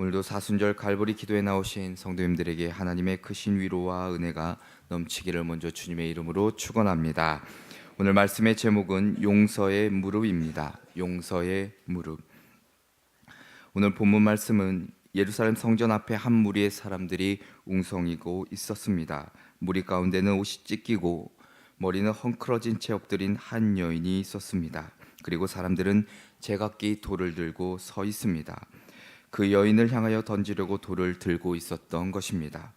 오늘도 사순절 갈보리 기도에 나오신 성도님들에게 하나님의 크신 위로와 은혜가 넘치기를 먼저 주님의 이름으로 축원합니다. 오늘 말씀의 제목은 용서의 무릎입니다. 용서의 무릎. 오늘 본문 말씀은 예루살렘 성전 앞에 한 무리의 사람들이 웅성이고 있었습니다. 무리 가운데는 옷이 찢기고 머리는 헝클어진 채 엎드린 한 여인이 있었습니다. 그리고 사람들은 제각기 돌을 들고 서 있습니다. 그 여인을 향하여 던지려고 돌을 들고 있었던 것입니다.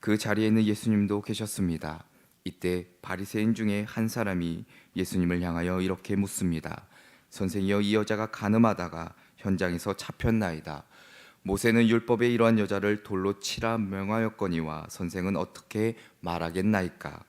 그 자리에는 예수님도 계셨습니다. 이때 바리새인 중에 한 사람이 예수님을 향하여 이렇게 묻습니다. 선생이여, 이 여자가 간음하다가 현장에서 잡혔나이다. 모세는 율법에 이러한 여자를 돌로 치라 명하였거니와 선생은 어떻게 말하겠나이까?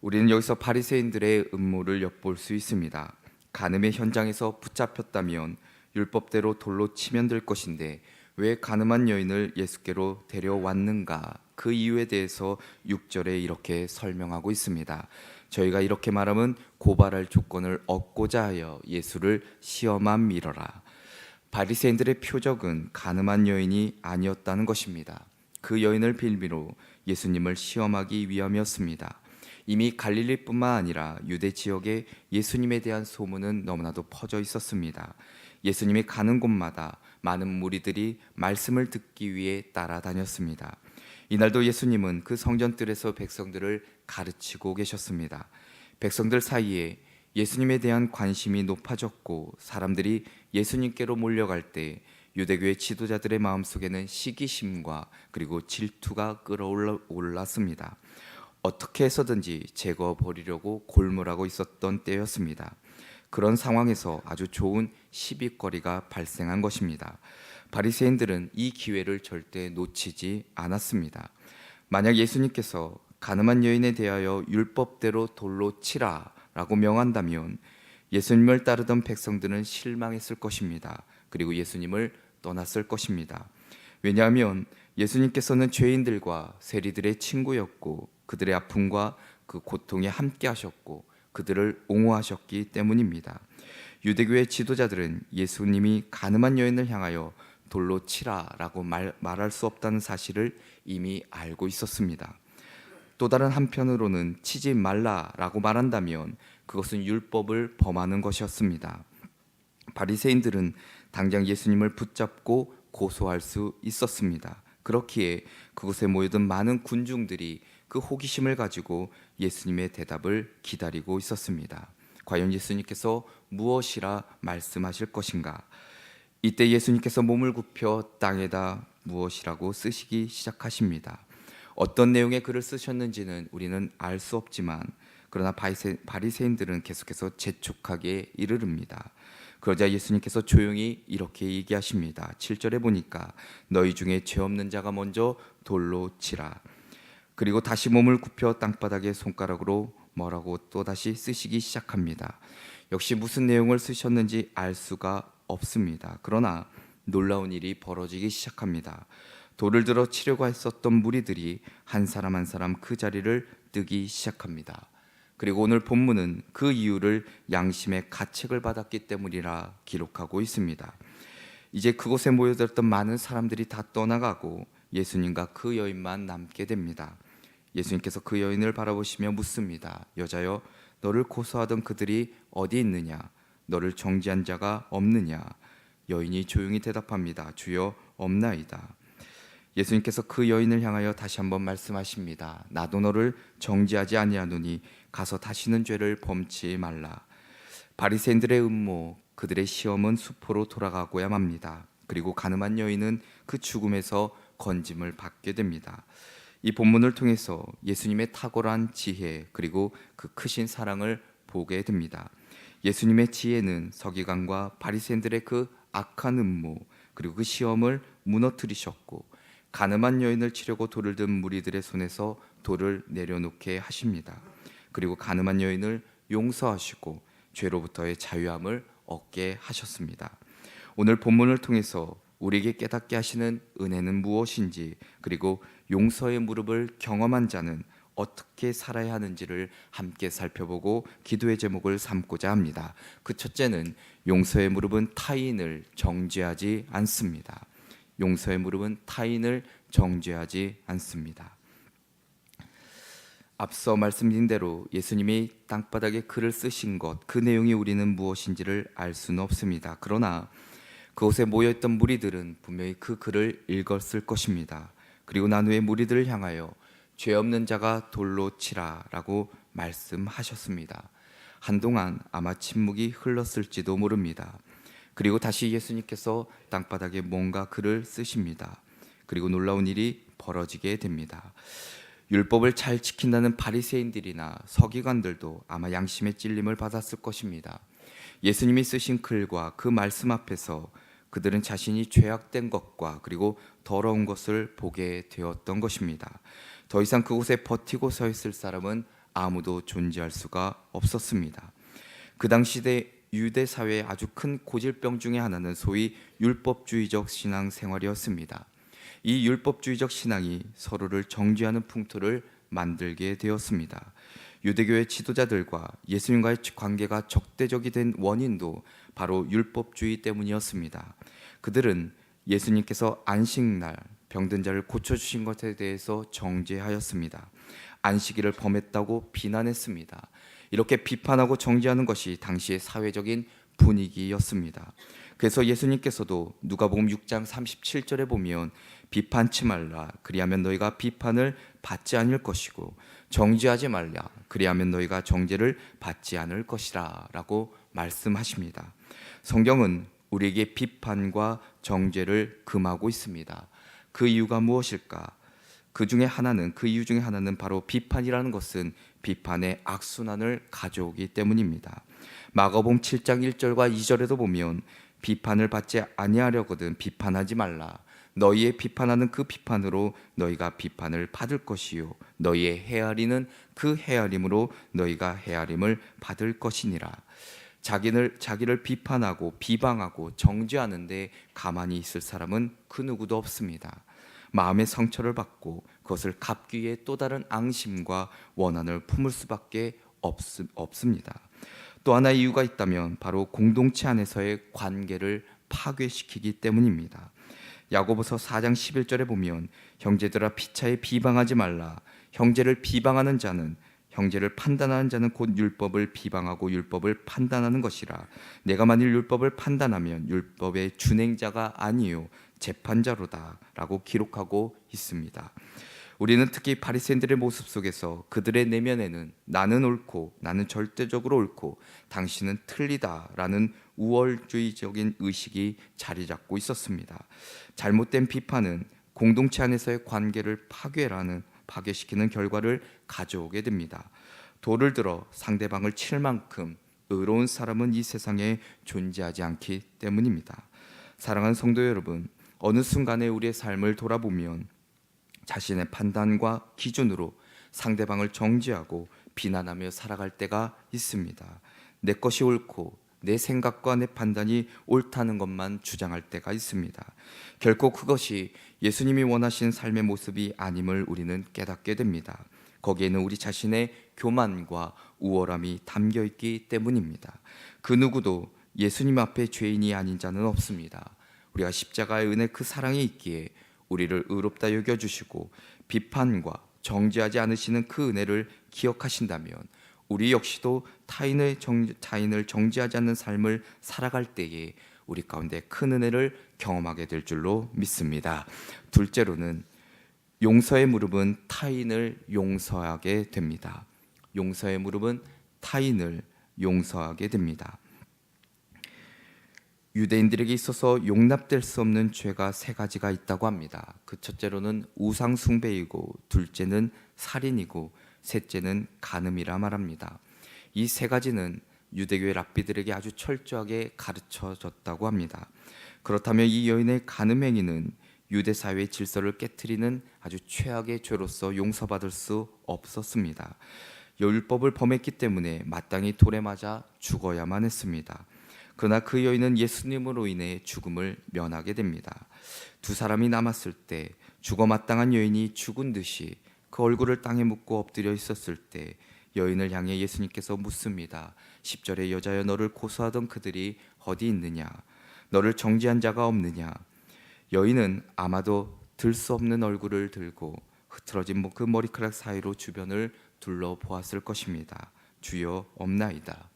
우리는 여기서 바리새인들의 음모를 엿볼 수 있습니다. 간음의 현장에서 붙잡혔다면 율법대로 돌로 치면 될 것인데 왜 간음한 여인을 예수께로 데려왔는가? 그 이유에 대해서 6절에 이렇게 설명하고 있습니다. 저희가 이렇게 말하면 고발할 조건을 얻고자 하여 예수를 시험한 미러라. 바리새인들의 표적은 간음한 여인이 아니었다는 것입니다. 그 여인을 빌미로 예수님을 시험하기 위함이었습니다. 이미 갈릴리뿐만 아니라 유대 지역에 예수님에 대한 소문은 너무나도 퍼져 있었습니다. 예수님이 가는 곳마다 많은 무리들이 말씀을 듣기 위해 따라다녔습니다. 이날도 예수님은 그 성전뜰에서 백성들을 가르치고 계셨습니다. 백성들 사이에 예수님에 대한 관심이 높아졌고 사람들이 예수님께로 몰려갈 때 유대교의 지도자들의 마음속에는 시기심과 그리고 질투가 끌어올랐습니다. 어떻게 해서든지 제거버리려고 골몰하고 있었던 때였습니다. 그런 상황에서 아주 좋은 시비거리가 발생한 것입니다. 바리새인들은 이 기회를 절대 놓치지 않았습니다. 만약 예수님께서 간음한 여인에 대하여 율법대로 돌로 치라라고 명한다면 예수님을 따르던 백성들은 실망했을 것입니다. 그리고 예수님을 떠났을 것입니다. 왜냐하면 예수님께서는 죄인들과 세리들의 친구였고 그들의 아픔과 그 고통에 함께 하셨고 그들을 옹호하셨기 때문입니다. 유대교의 지도자들은 예수님이 간음한 여인을 향하여 돌로 치라라고 말할 수 없다는 사실을 이미 알고 있었습니다. 또 다른 한편으로는 치지 말라라고 말한다면 그것은 율법을 범하는 것이었습니다. 바리새인들은 당장 예수님을 붙잡고 고소할 수 있었습니다. 그렇기에 그곳에 모여든 많은 군중들이 그 호기심을 가지고 예수님의 대답을 기다리고 있었습니다. 과연 예수님께서 무엇이라 말씀하실 것인가? 이때 예수님께서 몸을 굽혀 땅에다 무엇이라고 쓰시기 시작하십니다. 어떤 내용의 글을 쓰셨는지는 우리는 알 수 없지만 그러나 바리새인들은 계속해서 재촉하게 이르릅니다. 그러자 예수님께서 조용히 이렇게 얘기하십니다. 7절에 보니까 너희 중에 죄 없는 자가 먼저 돌로 치라. 그리고 다시 몸을 굽혀 땅바닥에 손가락으로 뭐라고 또다시 쓰시기 시작합니다. 역시 무슨 내용을 쓰셨는지 알 수가 없습니다. 그러나 놀라운 일이 벌어지기 시작합니다. 돌을 들어 치려고 했었던 무리들이 한 사람 한 사람 그 자리를 뜨기 시작합니다. 그리고 오늘 본문은 그 이유를 양심의 가책을 받았기 때문이라 기록하고 있습니다. 이제 그곳에 모여들었던 많은 사람들이 다 떠나가고 예수님과 그 여인만 남게 됩니다. 예수님께서 그 여인을 바라보시며 묻습니다. 여자여, 너를 고소하던 그들이 어디 있느냐? 너를 정죄한 자가 없느냐? 여인이 조용히 대답합니다. 주여, 없나이다. 예수님께서 그 여인을 향하여 다시 한번 말씀하십니다. 나도 너를 정죄하지 아니하노니 가서 다시는 죄를 범치 말라. 바리새인들의 음모, 그들의 시험은 수포로 돌아가고야 맙니다. 그리고 간음한 여인은 그 죽음에서 건짐을 받게 됩니다. 이 본문을 통해서 예수님의 탁월한 지혜 그리고 그 크신 사랑을 보게 됩니다. 예수님의 지혜는 서기관과 바리새인들의 그 악한 음모 그리고 그 시험을 무너뜨리셨고 간음한 여인을 치려고 돌을 든 무리들의 손에서 돌을 내려놓게 하십니다. 그리고 간음한 여인을 용서하시고 죄로부터의 자유함을 얻게 하셨습니다. 오늘 본문을 통해서 우리에게 깨닫게 하시는 은혜는 무엇인지 그리고 용서의 무릎을 경험한 자는 어떻게 살아야 하는지를 함께 살펴보고 기도의 제목을 삼고자 합니다. 그 첫째는 용서의 무릎은 타인을 정죄하지 않습니다. 용서의 무릎은 타인을 정죄하지 않습니다. 앞서 말씀드린 대로 예수님이 땅바닥에 글을 쓰신 것, 그 내용이 우리는 무엇인지를 알 수는 없습니다. 그러나 그곳에 모여있던 무리들은 분명히 그 글을 읽었을 것입니다. 그리고 난 후에 무리들을 향하여 죄 없는 자가 돌로 치라라고 말씀하셨습니다. 한동안 아마 침묵이 흘렀을지도 모릅니다. 그리고 다시 예수님께서 땅바닥에 뭔가 글을 쓰십니다. 그리고 놀라운 일이 벌어지게 됩니다. 율법을 잘 지킨다는 바리새인들이나 서기관들도 아마 양심의 찔림을 받았을 것입니다. 예수님이 쓰신 글과 그 말씀 앞에서 그들은 자신이 죄악된 것과 그리고 더러운 것을 보게 되었던 것입니다. 더 이상 그곳에 버티고 서 있을 사람은 아무도 존재할 수가 없었습니다. 그 당시 유대 사회의 아주 큰 고질병 중에 하나는 소위 율법주의적 신앙 생활이었습니다. 이 율법주의적 신앙이 서로를 정죄하는 풍토를 만들게 되었습니다. 유대교의 지도자들과 예수님과의 관계가 적대적이 된 원인도 바로 율법주의 때문이었습니다. 그들은 예수님께서 안식날 병든 자를 고쳐주신 것에 대해서 정죄하였습니다. 안식일을 범했다고 비난했습니다. 이렇게 비판하고 정죄하는 것이 당시의 사회적인 분위기였습니다. 그래서 예수님께서도 누가복음 6장 37절에 보면 비판치 말라 그리하면 너희가 비판을 받지 않을 것이고 정죄하지 말라 그리하면 너희가 정죄를 받지 않을 것이라 라고 말씀하십니다. 성경은 우리에게 비판과 정죄를 금하고 있습니다. 그 이유가 무엇일까? 그 이유 중에 하나는 바로 비판이라는 것은 비판의 악순환을 가져오기 때문입니다. 마가복음 7장 1절과 2절에도 보면 비판을 받지 아니하려거든 비판하지 말라. 너희의 비판하는 그 비판으로 너희가 비판을 받을 것이요 너희의 헤아리는 그 헤아림으로 너희가 헤아림을 받을 것이니라. 자기를 비판하고 비방하고 정죄하는데 가만히 있을 사람은 그 누구도 없습니다. 마음의 상처를 받고 그것을 갚기 위해 또 다른 앙심과 원한을 품을 수밖에 없습니다. 또 하나의 이유가 있다면 바로 공동체 안에서의 관계를 파괴시키기 때문입니다. 야고보서 4장 11절에 보면 형제들아 피차에 비방하지 말라. 형제를 비방하는 자는 형제를 판단하는 자는 곧 율법을 비방하고 율법을 판단하는 것이라. 내가 만일 율법을 판단하면 율법의 준행자가 아니요 재판자로다 라고 기록하고 있습니다. 우리는 특히 바리새인들의 모습 속에서 그들의 내면에는 나는 옳고 나는 절대적으로 옳고 당신은 틀리다라는 우월주의적인 의식이 자리 잡고 있었습니다. 잘못된 비판은 공동체 안에서의 관계를 파괴시키는 결과를 가져오게 됩니다. 돌을 들어 상대방을 칠 만큼 의로운 사람은 이 세상에 존재하지 않기 때문입니다. 사랑하는 성도 여러분, 어느 순간에 우리의 삶을 돌아보면 자신의 판단과 기준으로 상대방을 정죄하고 비난하며 살아갈 때가 있습니다. 내 것이 옳고 내 생각과 내 판단이 옳다는 것만 주장할 때가 있습니다. 결코 그것이 예수님이 원하시는 삶의 모습이 아님을 우리는 깨닫게 됩니다. 거기에는 우리 자신의 교만과 우월함이 담겨 있기 때문입니다. 그 누구도 예수님 앞에 죄인이 아닌 자는 없습니다. 우리가 십자가의 은혜 그 사랑이 있기에 우리를 의롭다 여겨주시고 비판과 정죄하지 않으시는 그 은혜를 기억하신다면 우리 역시도 타인을 정죄하지 않는 삶을 살아갈 때에 우리 가운데 큰 은혜를 경험하게 될 줄로 믿습니다. 둘째로는 용서의 무릎은 타인을 용서하게 됩니다. 용서의 무릎은 타인을 용서하게 됩니다. 유대인들에게 있어서 용납될 수 없는 죄가 세 가지가 있다고 합니다. 그 첫째로는 우상 숭배이고, 둘째는 살인이고, 셋째는 간음이라 말합니다. 이 세 가지는 유대교의 랍비들에게 아주 철저하게 가르쳐졌다고 합니다. 그렇다면 이 여인의 간음 행위는 유대 사회의 질서를 깨트리는 아주 최악의 죄로서 용서받을 수 없었습니다. 율법을 범했기 때문에 마땅히 돌에 맞아 죽어야만 했습니다. 그러나 그 여인은 예수님으로 인해 죽음을 면하게 됩니다. 두 사람이 남았을 때 죽어 마땅한 여인이 죽은 듯이 그 얼굴을 땅에 묻고 엎드려 있었을 때 여인을 향해 예수님께서 묻습니다. 10절에 여자여 너를 고소하던 그들이 어디 있느냐? 너를 정죄한 자가 없느냐? 여인은 아마도 들 수 없는 얼굴을 들고 흐트러진 그 머리카락 사이로 주변을 둘러보았을 것입니다. 주여, 없나이다.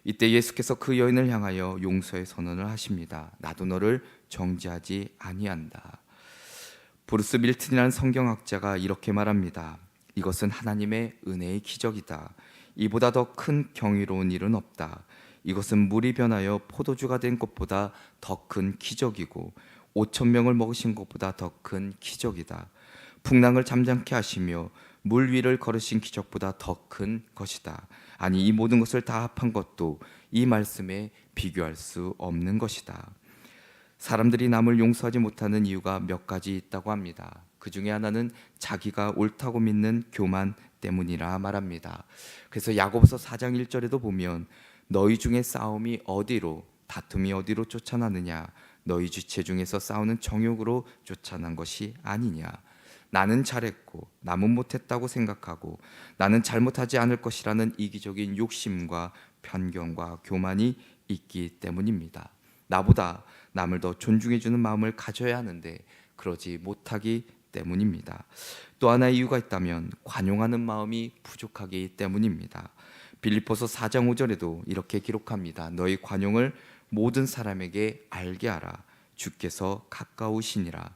이때 예수께서 그 여인을 향하여 용서의 선언을 하십니다. 나도 너를 정죄하지 아니한다. 브루스 밀튼이라는 성경학자가 이렇게 말합니다. 이것은 하나님의 은혜의 기적이다. 이보다 더 큰 경이로운 일은 없다. 이것은 물이 변하여 포도주가 된 것보다 더 큰 기적이고 5천 명을 먹으신 것보다 더 큰 기적이다. 풍랑을 잠잠케 하시며 물 위를 걸으신 기적보다 더 큰 것이다. 아니, 이 모든 것을 다 합한 것도 이 말씀에 비교할 수 없는 것이다. 사람들이 남을 용서하지 못하는 이유가 몇 가지 있다고 합니다. 그 중에 하나는 자기가 옳다고 믿는 교만 때문이라 말합니다. 그래서 야고보서 4장 1절에도 보면 너희 중에 싸움이 어디로, 다툼이 어디로 쫓아나느냐, 너희 지체 중에서 싸우는 정욕으로 쫓아난 것이 아니냐. 나는 잘했고 남은 못했다고 생각하고 나는 잘못하지 않을 것이라는 이기적인 욕심과 편견과 교만이 있기 때문입니다. 나보다 남을 더 존중해주는 마음을 가져야 하는데 그러지 못하기 때문입니다. 또 하나의 이유가 있다면 관용하는 마음이 부족하기 때문입니다. 빌립보서 4장 5절에도 이렇게 기록합니다. 너희 관용을 모든 사람에게 알게 하라. 주께서 가까우시니라.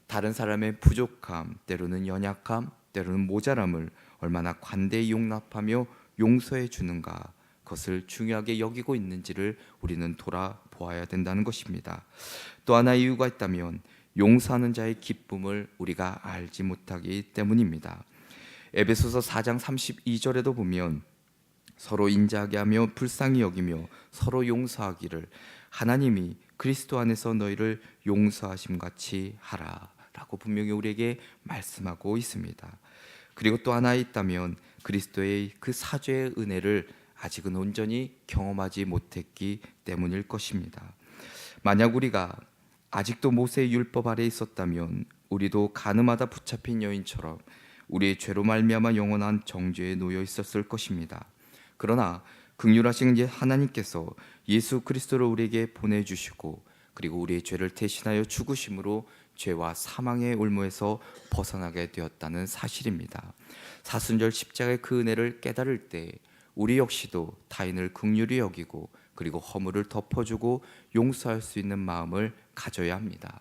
다른 사람의 부족함, 때로는 연약함, 때로는 모자람을 얼마나 관대히 용납하며 용서해 주는가, 그것을 중요하게 여기고 있는지를 우리는 돌아보아야 된다는 것입니다. 또 하나의 이유가 있다면 용서하는 자의 기쁨을 우리가 알지 못하기 때문입니다. 에베소서 4장 32절에도 보면 서로 인자하게 하며 불쌍히 여기며 서로 용서하기를 하나님이 그리스도 안에서 너희를 용서하심 같이 하라 라고 분명히 우리에게 말씀하고 있습니다. 그리고 또 하나 있다면 그리스도의 그 사죄의 은혜를 아직은 온전히 경험하지 못했기 때문일 것입니다. 만약 우리가 아직도 모세의 율법 아래에 있었다면 우리도 가늠하다 붙잡힌 여인처럼 우리의 죄로 말미암아 영원한 정죄에 놓여 있었을 것입니다. 그러나 긍휼하신 하나님께서 예수 그리스도를 우리에게 보내주시고 그리고 우리의 죄를 대신하여 죽으심으로 죄와 사망의 올무에서 벗어나게 되었다는 사실입니다. 사순절 십자가의 그 은혜를 깨달을 때 우리 역시도 타인을 긍휼히 여기고 그리고 허물을 덮어주고 용서할 수 있는 마음을 가져야 합니다.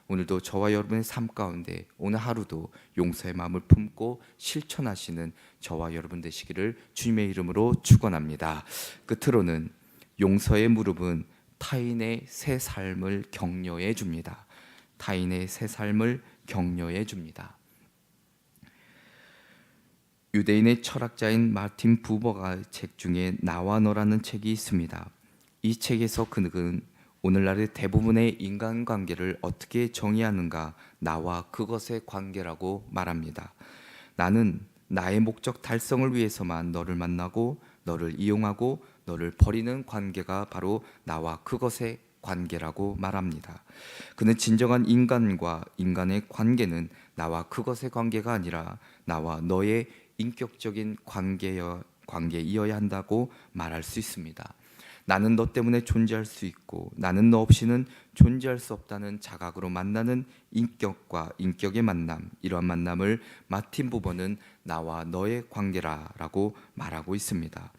오늘도 저와 여러분의 삶 가운데 오늘 하루도 용서의 마음을 품고 실천하시는 저와 여러분 되시기를 주님의 이름으로 축원합니다. 끝으로는 용서의 무릎은 타인의 새 삶을 격려해 줍니다. 타인의 새 삶을 격려해 줍니다. 유대인의 철학자인 마틴 부버가 책 중에 나와 너라는 책이 있습니다. 이 책에서 그는 오늘날의 대부분의 인간관계를 어떻게 정의하는가, 나와 그것의 관계라고 말합니다. 나는 나의 목적 달성을 위해서만 너를 만나고 너를 이용하고 너를 버리는 관계가 바로 나와 그것의 관계라고 말합니다. 그는 진정한 인간과 인간의 관계는 나와 그것의 관계가 아니라 나와 너의 인격적인 관계이어야 한다고 말할 수 있습니다. 나는 너 때문에 존재할 수 있고 나는 너 없이는 존재할 수 없다는 자각으로 만나는 인격과 인격의 만남, 이러한 만남을 마틴 부버는 나와 너의 관계라라고 말하고 있습니다.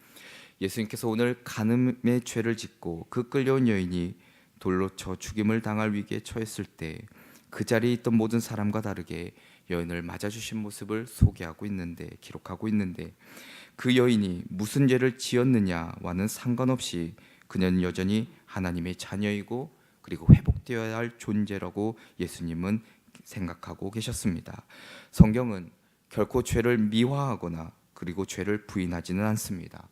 예수님께서 오늘 간음의 죄를 짓고 그 끌려온 여인이 돌로 쳐 죽임을 당할 위기에 처했을 때 그 자리에 있던 모든 사람과 다르게 여인을 맞아주신 모습을 소개하고 있는데, 기록하고 있는데, 그 여인이 무슨 죄를 지었느냐와는 상관없이 그녀는 여전히 하나님의 자녀이고 그리고 회복되어야 할 존재라고 예수님은 생각하고 계셨습니다. 성경은 결코 죄를 미화하거나 그리고 죄를 부인하지는 않습니다.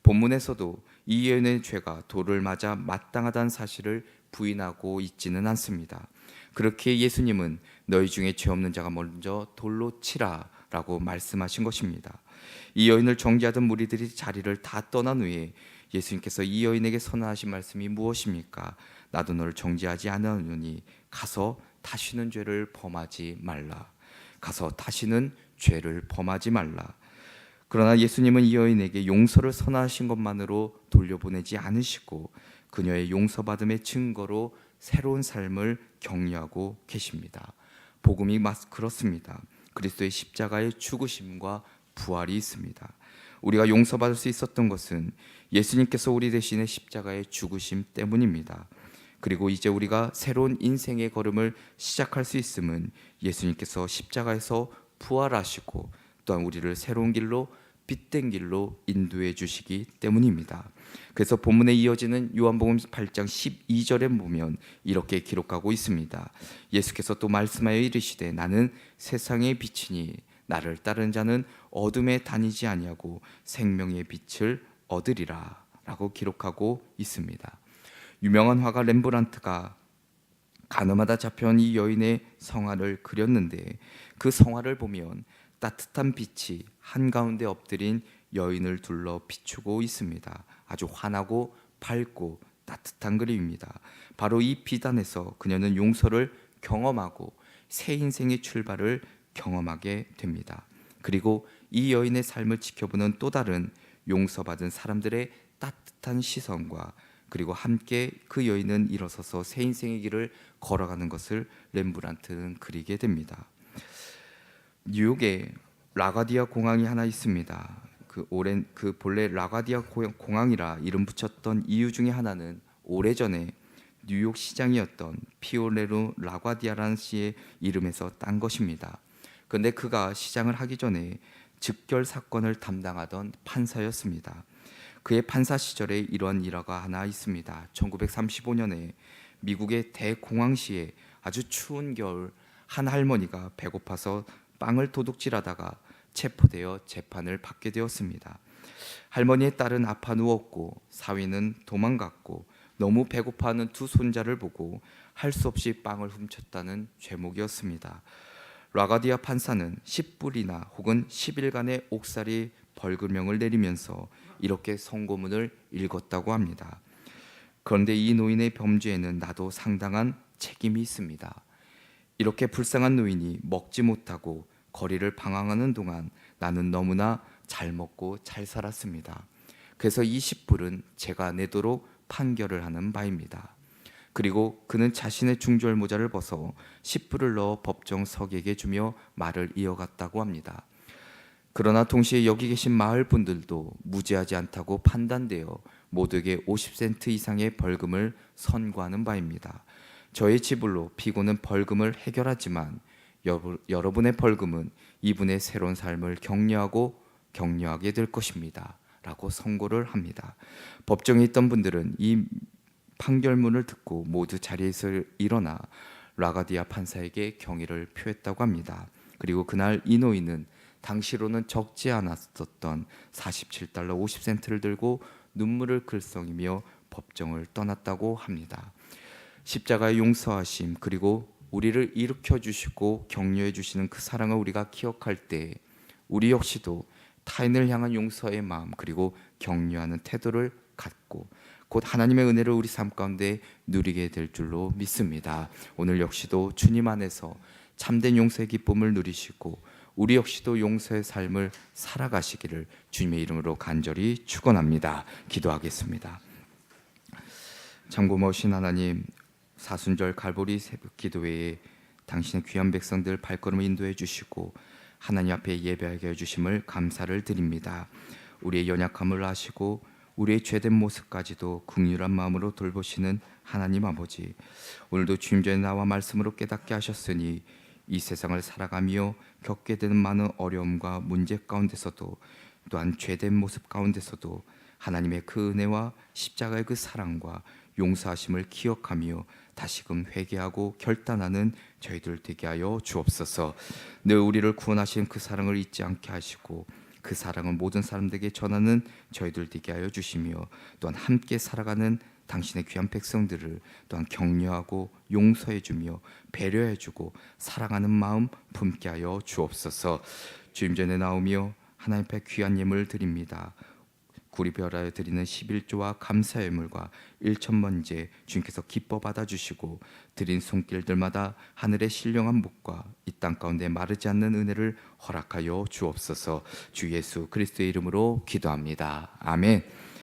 본문에서도 이 여인의 죄가 돌을 맞아 마땅하다는 사실을 부인하고 있지는 않습니다. 그렇게 예수님은 너희 중에 죄 없는 자가 먼저 돌로 치라 라고 말씀하신 것입니다. 이 여인을 정죄하던 무리들이 자리를 다 떠난 후에 예수님께서 이 여인에게 선언하신 말씀이 무엇입니까? 나도 너를 정죄하지 않으노니 가서 다시는 죄를 범하지 말라. 가서 다시는 죄를 범하지 말라. 그러나 예수님은 이 여인에게 용서를 선언하신 것만으로 돌려보내지 않으시고 그녀의 용서받음의 증거로 새로운 삶을 격려하고 계십니다. 복음이 그렇습니다. 그리스도의 십자가의 죽으심과 부활이 있습니다. 우리가 용서받을 수 있었던 것은 예수님께서 우리 대신에 십자가의 죽으심 때문입니다. 그리고 이제 우리가 새로운 인생의 걸음을 시작할 수 있음은 예수님께서 십자가에서 부활하시고 또한 우리를 새로운 길로, 빛된 길로 인도해 주시기 때문입니다. 그래서 본문에 이어지는 요한복음 8장 12절에 보면 이렇게 기록하고 있습니다. 예수께서 또 말씀하여 이르시되 나는 세상의 빛이니 나를 따르는 자는 어둠에 다니지 아니하고 생명의 빛을 얻으리라 라고 기록하고 있습니다. 유명한 화가 렘브란트가 가늠하다 잡혀온 이 여인의 성화를 그렸는데 그 성화를 보면 따뜻한 빛이 한가운데 엎드린 여인을 둘러 비추고 있습니다. 아주 환하고 밝고 따뜻한 그림입니다. 바로 이 빛 안에서 그녀는 용서를 경험하고 새 인생의 출발을 경험하게 됩니다. 그리고 이 여인의 삶을 지켜보는 또 다른 용서받은 사람들의 따뜻한 시선과 그리고 함께 그 여인은 일어서서 새 인생의 길을 걸어가는 것을 렘브란트는 그리게 됩니다. 뉴욕에 라가디아 공항이 하나 있습니다. 그 본래 라가디아 공항이라 이름 붙였던 이유 중에 하나는 오래전에 뉴욕 시장이었던 피오레로 라과디아라는 씨의 이름에서 딴 것입니다. 그런데 그가 시장을 하기 전에 즉결 사건을 담당하던 판사였습니다. 그의 판사 시절에 이러한 일화가 하나 있습니다. 1935년에 미국의 대공황시에 아주 추운 겨울 한 할머니가 배고파서 빵을 도둑질하다가 체포되어 재판을 받게 되었습니다. 할머니의 딸은 아파 누웠고 사위는 도망갔고 너무 배고파하는 두 손자를 보고 할 수 없이 빵을 훔쳤다는 죄목이었습니다. 라가디아 판사는 10불이나 혹은 10일간의 옥살이 벌금형을 내리면서 이렇게 선고문을 읽었다고 합니다. 그런데 이 노인의 범죄에는 나도 상당한 책임이 있습니다. 이렇게 불쌍한 노인이 먹지 못하고 거리를 방황하는 동안 나는 너무나 잘 먹고 잘 살았습니다. 그래서 이 10불은 제가 내도록 판결을 하는 바입니다. 그리고 그는 자신의 중절 모자를 벗어 10불을 넣어 법정 서객에게 주며 말을 이어갔다고 합니다. 그러나 동시에 여기 계신 마을 분들도 무죄하지 않다고 판단되어 모두에게 50센트 이상의 벌금을 선고하는 바입니다. 저의 지불로 피고는 벌금을 해결하지만 여러분의 벌금은 이분의 새로운 삶을 격려하게 될 것입니다 라고 선고를 합니다. 법정에 있던 분들은 이 판결문을 듣고 모두 자리에서 일어나 라가디아 판사에게 경의를 표했다고 합니다. 그리고 그날 이 노인은 당시로는 적지 않았었던 47달러 50센트를 들고 눈물을 글썽이며 법정을 떠났다고 합니다. 십자가의 용서하심 그리고 우리를 일으켜 주시고 격려해 주시는 그 사랑을 우리가 기억할 때 우리 역시도 타인을 향한 용서의 마음 그리고 격려하는 태도를 갖고 곧 하나님의 은혜를 우리 삶 가운데 누리게 될 줄로 믿습니다. 오늘 역시도 주님 안에서 참된 용서의 기쁨을 누리시고 우리 역시도 용서의 삶을 살아가시기를 주님의 이름으로 간절히 축원합니다. 기도하겠습니다. 참 고마우신 하나님, 사순절 갈보리 새벽 기도회에 당신의 귀한 백성들 발걸음을 인도해 주시고 하나님 앞에 예배하게 해주심을 감사를 드립니다. 우리의 연약함을 아시고 우리의 죄된 모습까지도 긍휼한 마음으로 돌보시는 하나님 아버지, 오늘도 주님 전에 나와 말씀으로 깨닫게 하셨으니 이 세상을 살아가며 겪게 되는 많은 어려움과 문제 가운데서도 또한 죄된 모습 가운데서도 하나님의 그 은혜와 십자가의 그 사랑과 용서하심을 기억하며 다시금 회개하고 결단하는 저희들 되게 하여 주옵소서. 늘 우리를 구원하신 그 사랑을 잊지 않게 하시고 그 사랑을 모든 사람들에게 전하는 저희들 되게 하여 주시며 또한 함께 살아가는 당신의 귀한 백성들을 또한 격려하고 용서해 주며 배려해 주고 사랑하는 마음 품게 하여 주옵소서. 주님 전에 나오며 하나님 앞에 귀한 예물 드립니다. 구리별하여 드리는 11조와 감사의 예물과 1천번제 주님께서 기뻐 받아주시고 드린 손길들마다 하늘의 신령한 복과 이 땅 가운데 마르지 않는 은혜를 허락하여 주옵소서. 주 예수 그리스도의 이름으로 기도합니다. 아멘.